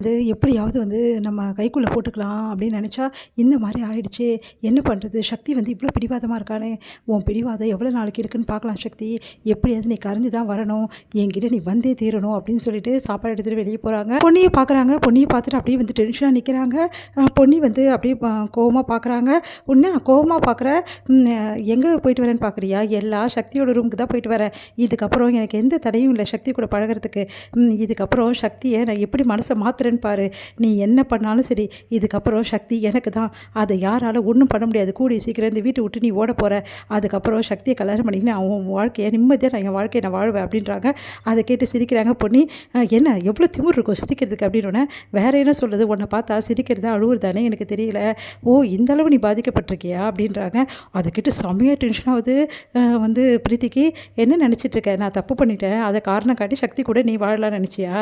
அது எப்படியாவது நம்ம கைக்குள்ளே போட்டுக்கலாம் அப்படின்னு நினச்சா, இந்த மாதிரி ஆயிடுச்சே! என்ன பண்ணுறது? சக்தி இவ்வளோ பிடிவாதமா இருக்கானே! உன் பிடிவாதம் எவ்வளோ நாளைக்கு இருக்குன்னு பார்க்கலாம் சக்தி. எப்படியாவது நீ கரைஞ்சு தான் வரணும். என்கிட்ட நீ வந்தே தீரணும் அப்படின்னு சொல்லிட்டு சாப்பாடு எடுத்துகிட்டு வெளியே போகிறாங்க. பொன்னியை பார்க்குறாங்க. பொன்னியை பார்த்துட்டு அப்படியே டென்ஷனாக நிற்கிறாங்க. பொன்னி அப்படியே கோவமாக பார்க்குறாங்க. உன்ன கோவமாக பார்க்குற, எங்கே போயிட்டு வரேன்னு பார்க்குறியா? எல்லாம் சக்தியோட ரூமுக்கு தான் போயிட்டு வரேன். இதுக்கப்புறம் எனக்கு எந்த தடையும் இல்லை சக்தி கூட பழகிறதுக்கு. இதுக்கப்புறம் சக்தியை நான் எப்படி மனசை மாற்றுறேன்னு பாரு. நீ என்ன பண்ணாலும் சரி, இதுக்கப்புறம் சக்தி எனக்கு தான். அதை யாரால ஒன்றும் பண்ண முடியாது. கூடிய சீக்கிரம் இந்த வீட்டை விட்டு நீ ஓட போகிற. அதுக்கப்புறம் சக்தியை கல்யாணம் பண்ணிக்கின்னு அவன் வாழ்க்கையை நிம்மதியாக நான் என் வாழ்க்கையை நான் வாழ்வேன் அப்படின்றாங்க. அதை கேட்டு சிரிக்கிறாங்க பொன்னி. என்ன எவ்வளோ திமிர் இருக்கும் சிரிக்கிறதுக்கு அப்படின்னோடனே, வேற என்ன சொல்கிறது, உன்னை பார்த்தா சிரிக்கிறதா அழுவுறதானே எனக்கு தெரியல. ஓ, இந்தளவு நீ பாதிக்கப்பட்டிருக்கியா அப்படின்றாங்க. அதை கேட்டு செம்மையாக டென்ஷன் ஆகுது பிரீத்திக்கு. என்ன நினச்சிட்டு இருக்க? நான் தப்பு பண்ணிட்டேன், அதை காரணம் காட்டி சக்தி கூட நீ வாழலாம்னு நினச்சியா?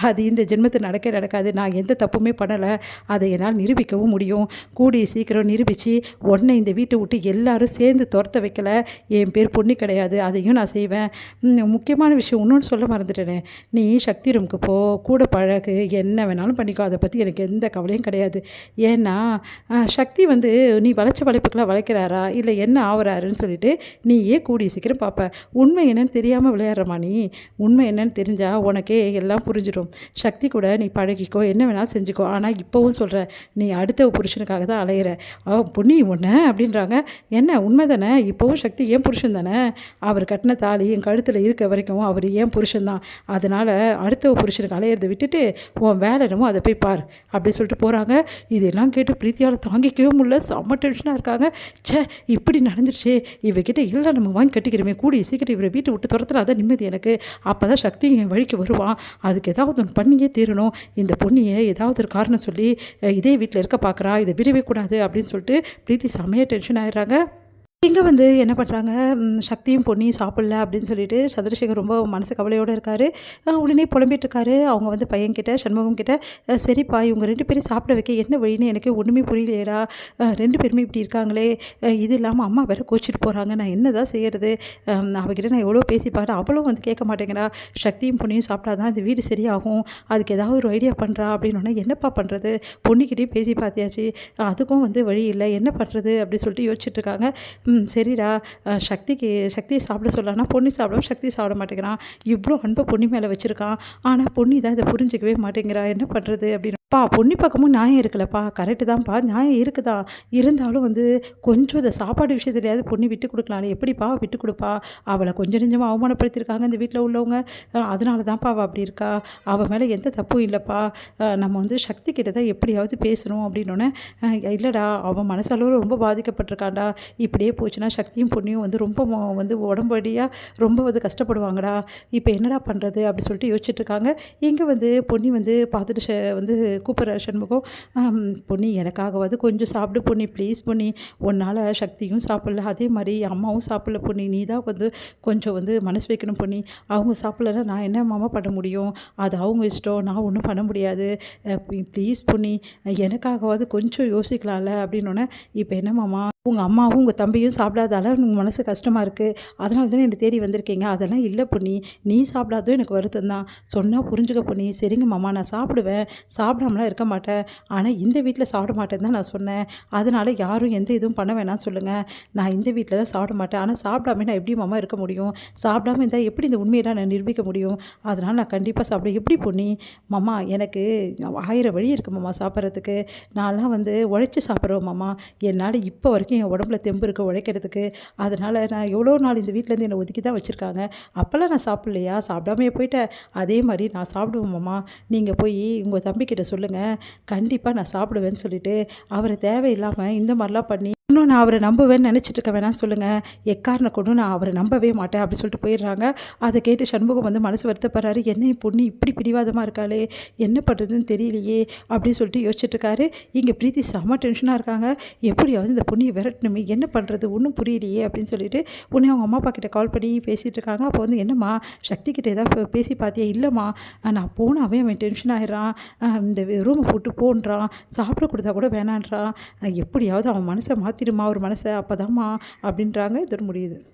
அது இந்த ஜென்மத்தில் நடக்காது. நான் எந்த தப்புமே பண்ணலை. அதை என்னால் நிரூபிக்கவும் முடியும். கூடிய சீக்கிரம் நிரூபித்து உன்னை இந்த வீட்டை விட்டு எல்லாரும் சேர்ந்து துரத்த வைக்கல. என் பேர் பொன்னி கிடையாது. அதையும் நான் செய்வேன். முக்கியமான விஷயம் இன்னொன்று சொல்ல மறந்துட்டேனே. நீ சக்தி ரூமுக்கு போ, கூட பழகு, என்ன வேணாலும் பண்ணிக்கோ. அதை பற்றி எனக்கு எந்த கவலையும் கிடையாது. ஏன்னா சக்தி நீ வளைச்ச வளைப்புக்கெல்லாம் வளைக்கிறாரா இல்லை என்ன ஆகுறாருன்னு சொல்லிட்டு நீயே கூடிய சீக்கிரம் பார்ப்ப. உண்மை என்னன்னு தெரியாமல் விளையாடுறமா நீ? உண்மை என்னன்னு தெரிஞ்சால் உனக்கே எல்லாம் புரிஞ்சிடும். சக்தி கூட நீ பழகிக்கோ, என்ன வேணாலும் செஞ்சுக்கோ. ஆனால் இப்போவும் சொல்கிறேன், நீ அடுத்த புருஷனுக்காக தான் அலையிற. பொன்னி ஒன்று அப்படின்றாங்க. என்ன உண்மை தானே? இப்போவும் சக்தி ஏன் புருஷன் தானே? அவர் கட்டின தாலி என் கழுத்தில் இருக்க வரைக்கும் அவர் ஏன் புருஷன் தான். அதனால் அடுத்த புருஷனுக்கு அலையிறதை விட்டுட்டு உன் வேலை என்னமோ அதை போய் பார் அப்படின்னு சொல்லிட்டு போகிறாங்க. இதெல்லாம் கேட்டு பிரீத்தியால் தாங்கிக்கவே முடியல. செம்ம டென்ஷனாக இருக்காங்க. சே, இப்படி நடந்துருச்சு. இவகிட்ட இல்லை நம்ம வாங்கி கட்டிக்கிறோமே, கூடிய சீக்கிரம் இவரை வீட்டை விட்டு துரத்துனா தான் நிம்மதி எனக்கு. அப்போ தான் சக்தி என் வழிக்கு வருவான். அதுக்கு ஏதாவது ஒன்று பண்ணியே தீரணும். இந்த பொண்ணியை ஏதாவது ஒரு காரணம் சொல்லி இதே வீட்டில் இருக்க பார்க்குறா, இதை விடவே கூடாது அப்படின்னு சொல்லிட்டு பிரீத்தி செம்மையாக டென்ஷன் ஆகிடுறாங்க. இங்கே என்ன பண்ணுறாங்க, சக்தியும் பொன்னியும் சாப்பிடல அப்படின்னு சொல்லிட்டு சந்திரசேகர் ரொம்ப மனசு கவலையோடு இருக்கார். உடனே புலம்பிட்டு இருக்காரு. அவங்க பையன்கிட்ட, சண்முகம் கிட்ட, சரிப்பா இவங்க 2 பேரும் சாப்பிட வைக்க என்ன வழின்னு எனக்கு ஒன்றுமே புரியலையேடா. 2 பேருமே இப்படி இருக்காங்களே. இது இல்லாமல் அம்மா வேறு கோச்சிட்டு போகிறாங்க. நான் என்ன தான் செய்கிறது? அவகிட்ட நான் எவ்வளோ பேசி பாட்டேன், அவளும் கேட்க மாட்டேங்கிறா. சக்தியும் பொன்னியும் சாப்பிட்டா தான் இந்த வீடு சரியாகும். அதுக்கு ஏதாவது ஒரு ஐடியா பண்ணுறா அப்படின்னோடனே, என்னப்பா பண்ணுறது? பொண்ணுக்கிட்டேயும் பேசி பார்த்தியாச்சு, அதுக்கும் வழி இல்லை, என்ன பண்ணுறது அப்படின்னு சொல்லிட்டு யோசிச்சுட்டு இருக்காங்க. சரிடா, சக்தியை சாப்பிட சொல்லலாம்னா பொன்னி சாப்பிடாம சக்தி சாப்பிட மாட்டேங்கிறான். இவ்வளோ அன்பை பொன்னி மேலே வச்சுருக்கான். ஆனால் பொன்னி தான் இதை புரிஞ்சிக்கவே மாட்டேங்கிறா. என்ன பண்ணுறது அப்படின்னு பொன்னி பக்கமும் நியாயம் இருக்குல்லப்பா, கரெக்டு தான்ப்பா, நியாயம் இருக்குதா. இருந்தாலும் கொஞ்சம் இந்த சாப்பாடு விஷயத்துலையாவது பொன்னி விட்டு கொடுக்கலாம்ல. எப்படிப்பா விட்டு கொடுப்பா? அவளை கொஞ்சம் நெஞ்சமாக அவமானப்படுத்தியிருக்காங்க இந்த வீட்டில் உள்ளவங்க. அதனால தான்ப்பா அவள் அப்படி இருக்கா. அவள் மேலே எந்த தப்பும் இல்லைப்பா. நம்ம சக்தி கிட்ட தான் எப்படியாவது பேசணும் அப்படின்னோடனே, இல்லைடா அவன் மனசளவில் ரொம்ப பாதிக்கப்பட்டிருக்காண்டா. இப்படியே போச்சுன்னா சக்தியும் பொன்னியும் ரொம்ப உடம்படியாக ரொம்ப கஷ்டப்படுவாங்கடா. இப்போ என்னடா பண்ணுறது அப்படி சொல்லிட்டு யோசிச்சுட்டு இருக்காங்க. இங்கே பொன்னி பார்த்துட்டு கூப்பிட்ற சண்முகம், பொன்னி எனக்காகவாது கொஞ்சம் சாப்பிடு பொன்னி, ப்ளீஸ் பொன்னி. உன்னால் சக்தியும் சாப்பிடல, அதே மாதிரி அம்மாவும் சாப்பிடல பொன்னி. நீ தான் கொஞ்சம் மனசு வைக்கணும் பொன்னி. அவங்க சாப்பிட்லன்னா நான் என்ன மாமா பண்ண முடியும்? அது அவங்க இஷ்டம், நான் ஒன்றும் பண்ண முடியாது. ப்ளீஸ் பொன்னி, எனக்காகவாது கொஞ்சம் யோசிக்கலாம்ல அப்படின்னோடனே, இப்போ என்ன மாமா உங்கள் அம்மாவும் உங்கள் தம்பியும் சாப்பிடாதால உங்கள் மனசு கஷ்டமாக இருக்குது, அதனால தானே என்னை தேடி வந்திருக்கீங்க. அதெல்லாம் இல்லை பொன்னி, நீ சாப்பிடாதோ எனக்கு வருத்தம் தான். சொன்னால் புரிஞ்சுக்க பொன்னி. சரிங்க மாமா, நான் சாப்பிடுவேன், சாப்பிடாமலாம் இருக்க மாட்டேன். ஆனால் இந்த வீட்டில் சாப்பிட மாட்டேன்னு தான் நான் சொன்னேன். அதனால் யாரும் எந்த இதுவும் பண்ண வேணாம்னு சொல்லுங்கள். நான் இந்த வீட்டில் தான் சாப்பிட மாட்டேன். ஆனால் சாப்பிடாம நான் எப்படி மாமா இருக்க முடியும்? சாப்பிடாம இருந்தால் எப்படி இந்த உண்மையெல்லாம் நான் நிரூபிக்க முடியும்? அதனால் நான் கண்டிப்பாக சாப்பிடுவேன். எப்படி பொன்னி? மாமா எனக்கு 1000 வழி இருக்குது மாமா சாப்பிட்றதுக்கு. நான்லாம் உழைச்சி சாப்பிட்றோம் மாமா. என்னால் இப்போ வரைக்கும் என் உடம்புல தெம்பு இருக்க உழைக்கிறதுக்கு. அதனால் நான் எவ்வளோ நாள் இந்த வீட்டிலேருந்து என்னை ஒதுக்கி தான் வச்சுருக்காங்க. அப்போல்லாம் நான் சாப்பிட்லையா? சாப்பிடாமையே போயிட்டேன். அதே மாதிரி நான் சாப்பிடுவேன் மாமா. நீங்கள் போய் உங்கள் தம்பிக்கிட்ட சொல்லுங்கள், கண்டிப்பாக நான் சாப்பிடுவேன்னு சொல்லிவிட்டு அவரை தேவையில்லாமல் இந்த மாதிரிலாம் பண்ணி இன்னும் நான் அவரை நம்புவேன்னு நினச்சிட்டு இருக்க வேணாம் சொல்லுங்கள். எக்காரணம் கொண்டு நான் அவரை நம்பவே மாட்டேன் அப்படி சொல்லிட்டு போயிடுறாங்க. அதை கேட்டு சண்முகம் மனசு வருத்தப்படுறாரு. என்ன பொண்ணு இப்படி பிடிவாதமாக இருக்காளே, என்ன பண்ணுறதுன்னு தெரியலையே அப்படின்னு சொல்லிட்டு யோசிச்சுட்டு இருக்காரு. இங்கே பிரீத்தி செம்ம டென்ஷனாக இருக்காங்க. எப்படியாவது இந்த பொண்ணியை விரட்டணுமே, என்ன பண்ணுறது ஒன்றும் புரியலையே அப்படின்னு சொல்லிட்டு உடனே அவங்க அம்மா அப்பா கிட்ட கால் பண்ணி பேசிகிட்டு இருக்காங்க. அப்போ என்னம்மா சக்தி கிட்ட ஏதாவது பேசி பார்த்தியா? இல்லைம்மா, நான் போனாவே அவன் டென்ஷன் ஆகிடுறான், இந்த ரூமை போட்டு போன்றான், சாப்பிட கொடுத்தா கூட வேணான்றான், எப்படியாவது அவன் மனசை மாற்றிடுமா ஒரு மனசை, அப்போதாம்மா அப்படின்றாங்க. இதோட முடியுது.